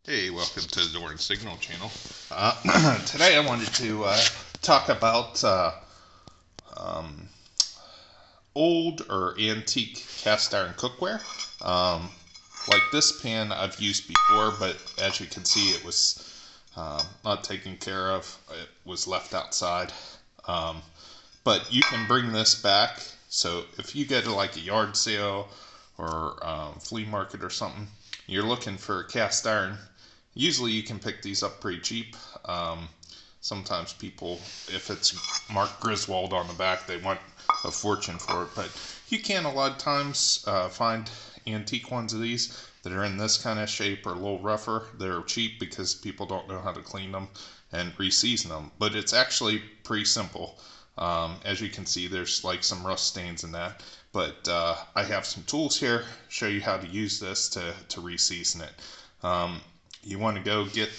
Hey, welcome to the Door and Signal channel. Today I wanted to talk about um, old or antique cast iron cookware. Um, like this pan I've used before, but as you can see it was not taken care of. It was left outside. Um, but you can bring this back. So if you get like a yard sale or flea market or something, you're looking for a cast iron. Usually you can pick these up pretty cheap. Sometimes people, if it's Mark Griswold on the back, they want a fortune for it. But you can a lot of times find antique ones of these that are in this kind of shape or a little rougher. They're cheap because people don't know how to clean them and re-season them. But it's actually pretty simple. As you can see, there's like some rust stains in that. But I have some tools here, show you how to use this to re-season it. You want to go get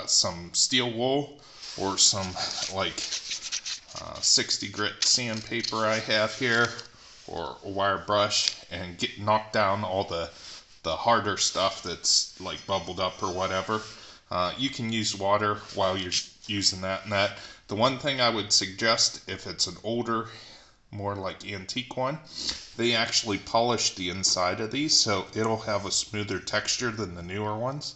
some steel wool or some like 60 grit sandpaper I have here, or a wire brush, and knock down all the harder stuff that's like bubbled up or whatever. You can use water while you're using that and that. The one thing I would suggest, if it's an older, more like antique one, they actually polish the inside of these so it'll have a smoother texture than the newer ones.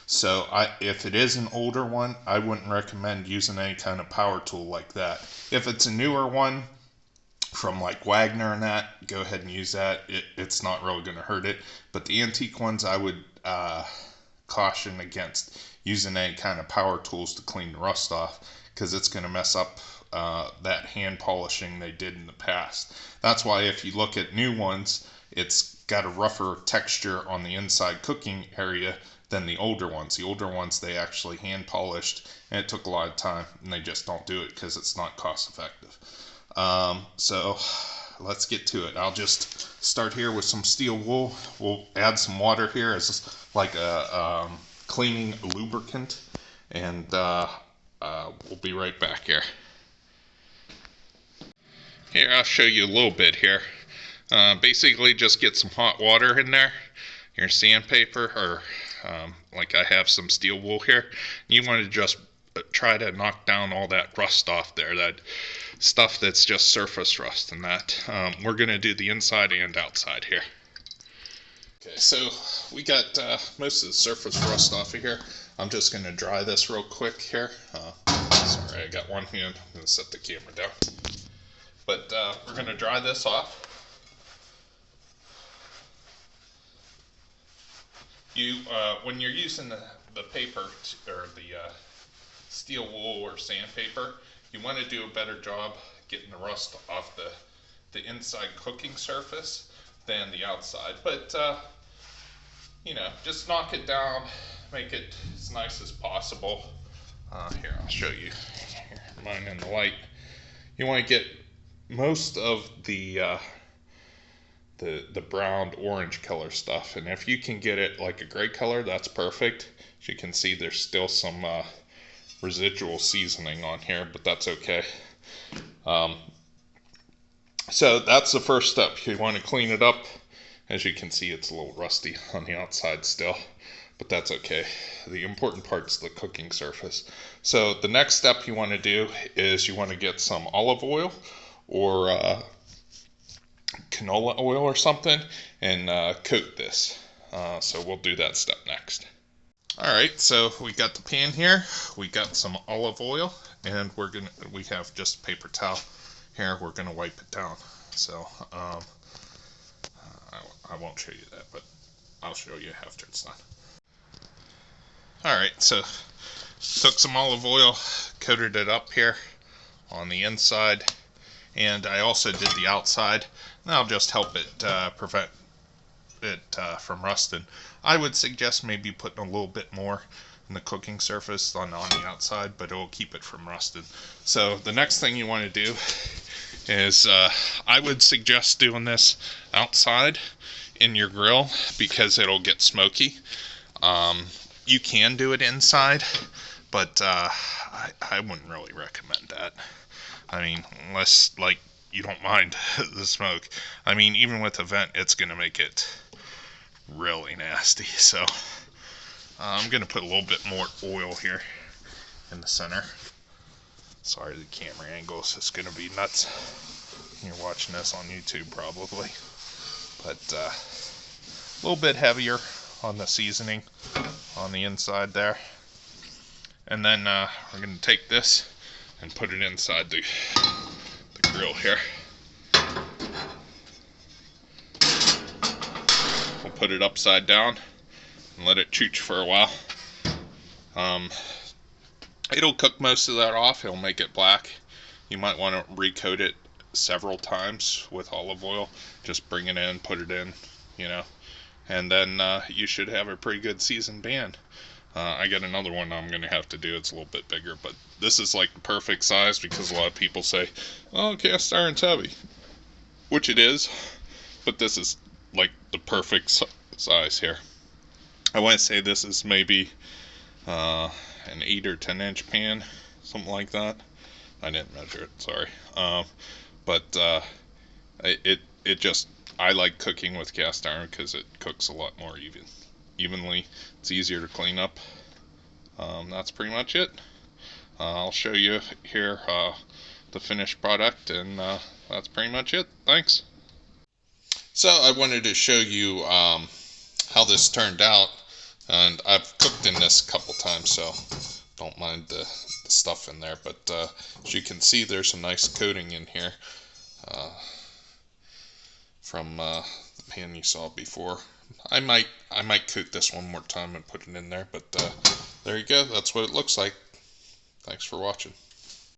So if it is an older one, I wouldn't recommend using any kind of power tool like that. If it's a newer one from like Wagner and that, go ahead and use that. It's not really going to hurt it. But the antique ones, I would caution against using any kind of power tools to clean the rust off, because it's going to mess up that hand polishing they did in the past. That's why if you look at new ones, it's got a rougher texture on the inside cooking area than the older ones. The older ones they actually hand polished, and it took a lot of time, and they just don't do it because it's not cost effective. So let's get to it. I'll just start here with some steel wool. We'll add some water here as like a cleaning lubricant, and we'll be right back here. Here, I'll show you a little bit here. Basically, just get some hot water in there, your sandpaper, or like I have some steel wool here. You want to just try to knock down all that rust off there, that stuff that's just surface rust and that. We're going to do the inside and outside here. Okay, so we got most of the surface rust off of here. I'm just going to dry this real quick here. Sorry, I got one hand. I'm going to set the camera down. But we're going to dry this off. When you're using the paper or the steel wool or sandpaper, you want to do a better job getting the rust off the inside cooking surface than the outside. But just knock it down, make it as nice as possible. Here, I'll show you. Here, mine in the light. You want to get most of the brown orange color stuff, and if you can get it like a gray color, that's perfect. As you can see, there's still some residual seasoning on here, but that's okay. So that's the first step. You want to clean it up. As you can see, it's a little rusty on the outside still, but that's okay. The important part's the cooking surface. So the next step you want to do is you want to get some olive oil or canola oil or something and coat this. So we'll do that step next. Alright, so we got the pan here, we got some olive oil, and we have just a paper towel here. We're gonna wipe it down. So I won't show you that, but I'll show you after it's done. Alright, so took some olive oil, coated it up here on the inside, and I also did the outside. That'll just help it prevent it from rusting. I would suggest maybe putting a little bit more in the cooking surface than on the outside, but it will keep it from rusting. So the next thing you want to do is I would suggest doing this outside in your grill because it'll get smoky. You can do it inside, but I wouldn't really recommend that. I mean, unless like you don't mind the smoke. I mean, even with a vent, it's gonna make it really nasty. So I'm going to put a little bit more oil here in the center. Sorry, the camera angles is going to be nuts. You're watching this on YouTube probably. But a little bit heavier on the seasoning on the inside there. And then we're going to take this and put it inside the grill here. We'll put it upside down and let it chooch for a while. It'll cook most of that off. It'll make it black. You might want to recoat it several times with olive oil. Just bring it in, put it in, you know, and then you should have a pretty good seasoned band. I got another one I'm going to have to do. It's a little bit bigger, but this is like the perfect size because a lot of people say, oh, cast iron's heavy, which it is, but this is like the perfect size here. I want to say this is maybe an 8 or 10 inch pan, something like that. I didn't measure it, sorry. But I like cooking with cast iron because it cooks a lot more evenly. It's easier to clean up. That's pretty much it. I'll show you here the finished product, and that's pretty much it. Thanks. So I wanted to show you how this turned out, and I've cooked in this a couple times, so don't mind the stuff in there, but as you can see, there's some nice coating in here from the pan you saw before. I might coat this one more time and put it in there, but there you go. That's what it looks like. Thanks for watching.